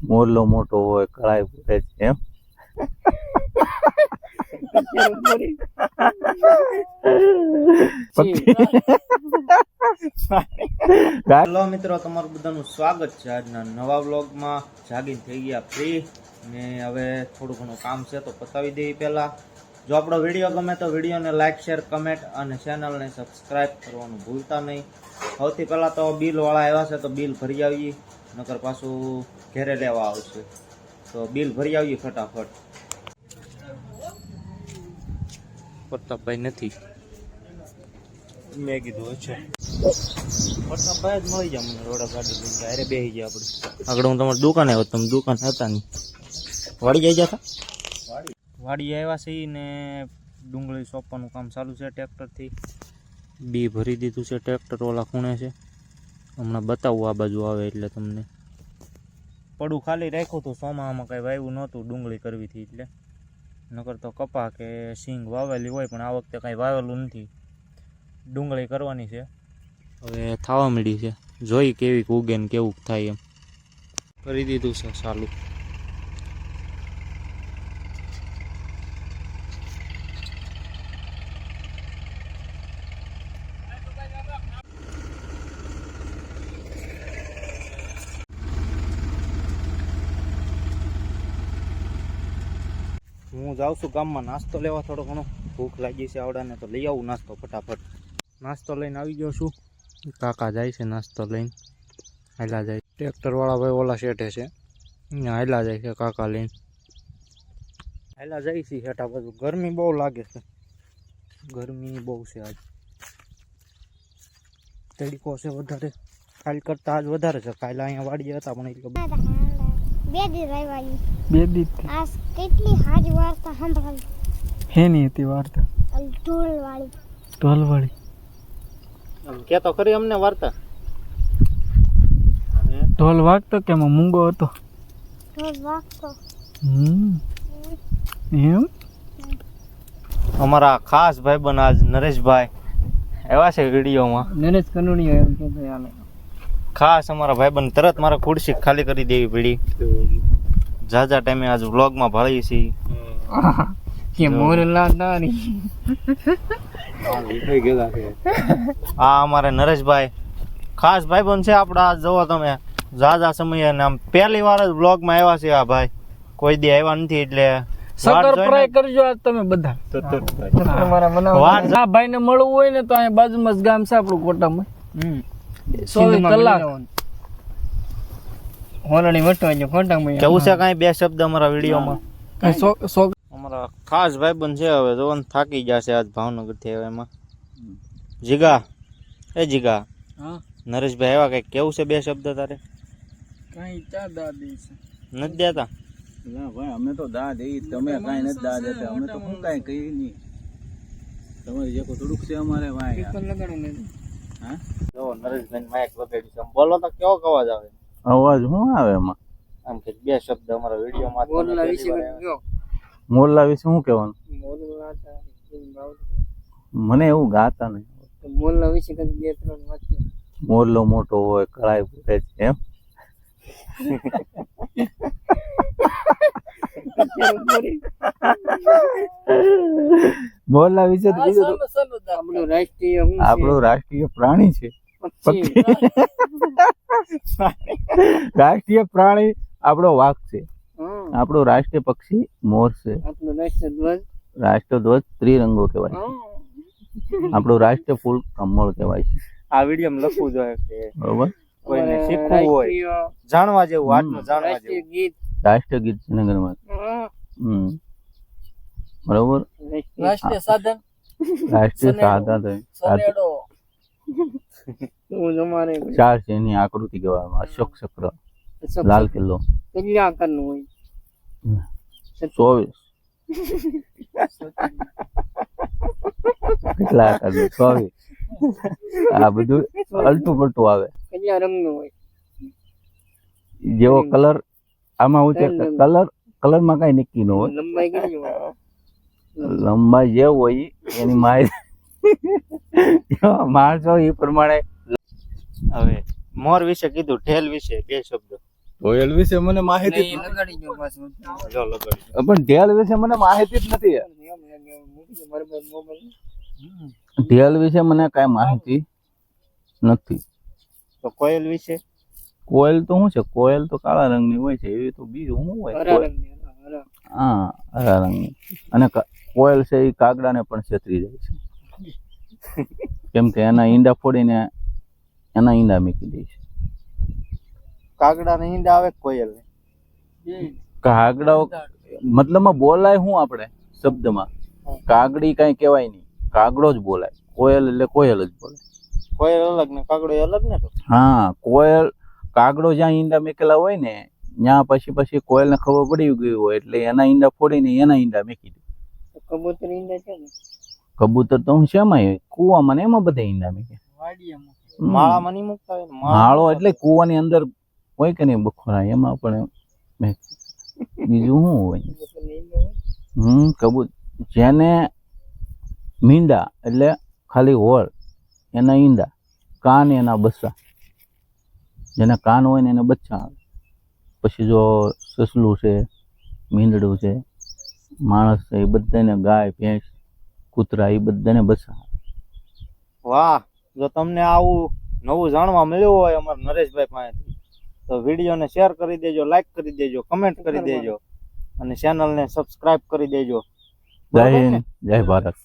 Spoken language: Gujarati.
મોરલો મોટો હોય કળાઈ પૂરે છે એમ હેલો મિત્રો, તમારું બધાનું સ્વાગત છે આજના નવા વ્લોગમાં. જાગીને થઈ ગયા ફ્રી ને હવે થોડું ઘણું કામ છે તો પતાવી દઈએ. પહેલા જો આપણો વિડીયો ગમે તો વિડીયોને લાઈક, શેર, કમેન્ટ અને ચેનલને સબસ્ક્રાઈબ કરવાનું ભૂલતા નહીં. સૌથી પહેલા તો બિલ વાળા આવ્યા છે તો બિલ ભરી આવીએ, નકર પાછું ઘેરે લેવા આવશે. તો બિલ ભરી આવીએ ફટાફટ. પ્રતાપભાઈ નથી, મેં કીધું છે પ્રતાપભાઈ જ મળી જાય મને રોડા ગાડી લઈને. અરે બેસી ગયા આપણે આગળ. હું તમારી દુકાને આવ્યો, તમે દુકાન હતા નહીં. વાડી આવી ગયા હતા, વાડી આવ્યા છે ને ડુંગળી સોંપવાનું કામ ચાલુ છે ટ્રેક્ટરથી. બી ભરી દીધું છે ટ્રેક્ટર ઓલા ખૂણે છે. હમણાં બતાવું આ બાજુ આવે એટલે તમને. પડું ખાલી રાખ્યું હતું, સોમામાં કાંઈ વાવ્યું નહોતું ડુંગળી કરવી હતી એટલે. નકર તો કપા કે સિંગ વાવેલી હોય, પણ આ વખતે કાંઈ વાવેલું નથી. ડુંગળી કરવાની છે, હવે થવા માંડી છે. જોઈ કેવી ઉગે ને કેવું થાય એમ. કરી દીધું છે ચાલુ. હું જાઉં છું ગામમાં નાસ્તો લેવા. થોડો ઘણો ભૂખ લાગી છે આવડાને, તો લઈ આવું નાસ્તો ફટાફટ. નાસ્તો લઈને આવી ગયો છું. કાકા જાય છે નાસ્તો લઈને, હાલા જાય. ટ્રેક્ટરવાળા ભાઈ ઓલા શેઠે છે, હાલા જાય છે કાકા લઈને. હાલા જાય છે હેઠા બાજુ. ગરમી બહુ લાગે છે, ગરમી બહુ છે આજ. તડકો છે વધારે, કાલ કરતાં આજ વધારે છે. કાલે અહીંયા વાડીએ હતા પણ એટલે બે દી આ કેટલી હાજ વાર્તા સાંભળાવી. હેની હતી વાર્તા? ઢોલવાળી. કે તો ખરી અમને વાર્તા. ઢોલ વાગતો કે એમાં મૂંગો હતો? ઢોલ વાગતો. એમ અમારા ખાસ ભાઈબંધ આજ નરેશભાઈ એવા છે વિડીયોમાં. નરેશ કનુડિયા એમ કે ભાઈ હાલે. ખાસ અમારા ભાઈબંધ તરત મારા ખુરશી ખાલી કરી દેવી પડી. જાજા ટાઈમે આજ વ્લોગમાં ભાળી છીએ કે મોરલા દારી. આ અમારે નરેશભાઈ ખાસ ભાઈબંધ છે આપડા. આજ જોવો તમે જાજા સમયે આમ પહેલી વાર જ વ્લોગમાં આવ્યા છે આ ભાઈ. કોઈ દી આવ્યા નથી એટલે સકર ફ્રાય કરજો આજ તમે બધા. આ ભાઈ ને મળવું હોય ને તો અહીંયા બાજુમાં જ ગામ છે આપણું કોટામાં. 24 કલાક હોરણી વટવાજો કોટામાં. કેવું છે કાંઈ બે શબ્દ અમારા વિડીયોમાં? અમારા ખાસ ભાઈબંધ છે. હવે જો થાકી ગયા છે આજ ભાવનગર થી. હવે એમાં જીગા, એ જીગા, નરેશભાઈ આવ્યા કઈક કેવું છે બે શબ્દ તારે? કઈ ચા દા દે છે નથી દેતા? ના ભાઈ, અમે તો દા દઈ, તમે કાંઈ નથી દા દેતા. અમે તો શું કાંઈ કહી નહીં. તમારે જે થોડુંક છે અમારે ભાઈ. હા, જો નરેશભાઈ માઇક વગાડ્યું છે. બોલો તો કેવો અવાજ આવે? અવાજ શું આવે એમાં? આમ કે બે શબ્દ અમારા વિડીયોમાં. મોરલા વિશે શું કહેવાનું? મને એવું ગાતા નહીં. મોરલા વિશે બે ત્રણ વાત. મોરલો મોટો હોય કળાઈ પૂરે છે એમ. મોરલા વિશે આપણું રાષ્ટ્રીય પ્રાણી છે. રાષ્ટ્રીય પ્રાણી આપણો વાઘ છે. આપણું રાષ્ટ્રીય પક્ષી મોર છે. રાષ્ટ્રધ્વજ ત્રિરંગો કહેવાય. આપણું રાષ્ટ્રીય ફૂલ કમળ કહેવાય છે. આ વિડીયો લખવું જોઈએ કે બરોબર, કોઈને શીખવું હોય, જાણવા જેવું, આજનું જાણવા જેવું. રાષ્ટ્રીય ગીત શ્રીનગરમાં. બરોબર. રાષ્ટ્રીય સાધન ચાર છે એની આકૃતિ કહેવામાં. અશોક ચક્ર, લાલ કિલ્લો, કેટલા આકારનું હોય? 24. કેટલા આકારનું? 24. આ બધું અલટું પલટું આવે. કેટલા રંગનું હોય? જેવો કલર આમાં હોય છે. કલરમાં કઈ નક્કી ન હોય. લંબાઈ કેટલી હોય? લંબાઈ જે હોય એની માહિતી માણસો એ પ્રમાણે. હવે મોર વિશે કીધું, ઢેલ વિશે બે શબ્દ. કોયલ વિશે મને માહિતી નહીં, લગાડી ગયો પાછું. જો લગાડી પણ ઢેલ વિશે મને માહિતી જ નથી ઢેલ વિશે મને કાંઈ માહિતી નથી. તો કોયલ વિશે કોયલ તો શું છે? કોયલ તો કાળા રંગની હોય છે. એવી તો બીજું શું હોય? હરા રંગની, હરા. હા, હરા રંગની. અને કોયલ છે એ કાગડાને પણ છેતરી જાય છે. કેમ કે એના ઈંડા ફોડીને એના ઈંડા મૂકી દે છે. કાગડા ને ઈંડા આવે કોયલ ને કાગડાઓ મતલબમાં બોલાય શું આપણે શબ્દમાં? કાગડી કાંઈ કહેવાય નહીં, કાગડો જ બોલાય. કોયલ એટલે કોયલ જ બોલાય. કોયલ અલગ ને કાગડો અલગ ને તો હા, કોયલ કાગડો જ્યાં ઈંડા મેકેલા હોય ને ત્યાં પછી કોયલને ખબર પડી ગઈ હોય એટલે એના ઈંડા ફોડીને એના ઈંડા મેકી દે. કબૂતર ઈંડા છે ને કબૂતર તો હું શેમાં હોય? કૂવામાં ને એમાં બધા ઈંડા મેકે. વાડિયામાં. માળામાં નહીં મૂકતા હોય ને? માળો એટલે કૂવાની અંદર હોય કે નહીં બખોરા, એમાં પણ મેકે. બીજું શું હોય? કબૂતર જેને મીંડા એટલે ખાલી હોળ, એના ઈંડા, કાન એના બચ્ચા. જેના કાન હોય ને એને બચ્ચા આવે. પછી જો સસલું છે, મીંદડું છે, માણસ છે, એ બધાને ગાય ભેંસ કૂતરા એ બધાને બચ્ચા આવે. વાહ, જો તમને આવું નવું જાણવા મળ્યું હોય અમારા નરેશભાઈ પાસેથી તો વિડીયોને શેર કરી દેજો, લાઈક કરી દેજો, કમેન્ટ કરી દેજો અને ચેનલને સબસ્ક્રાઇબ કરી દેજો. જય હિન્દ, જય ભારત.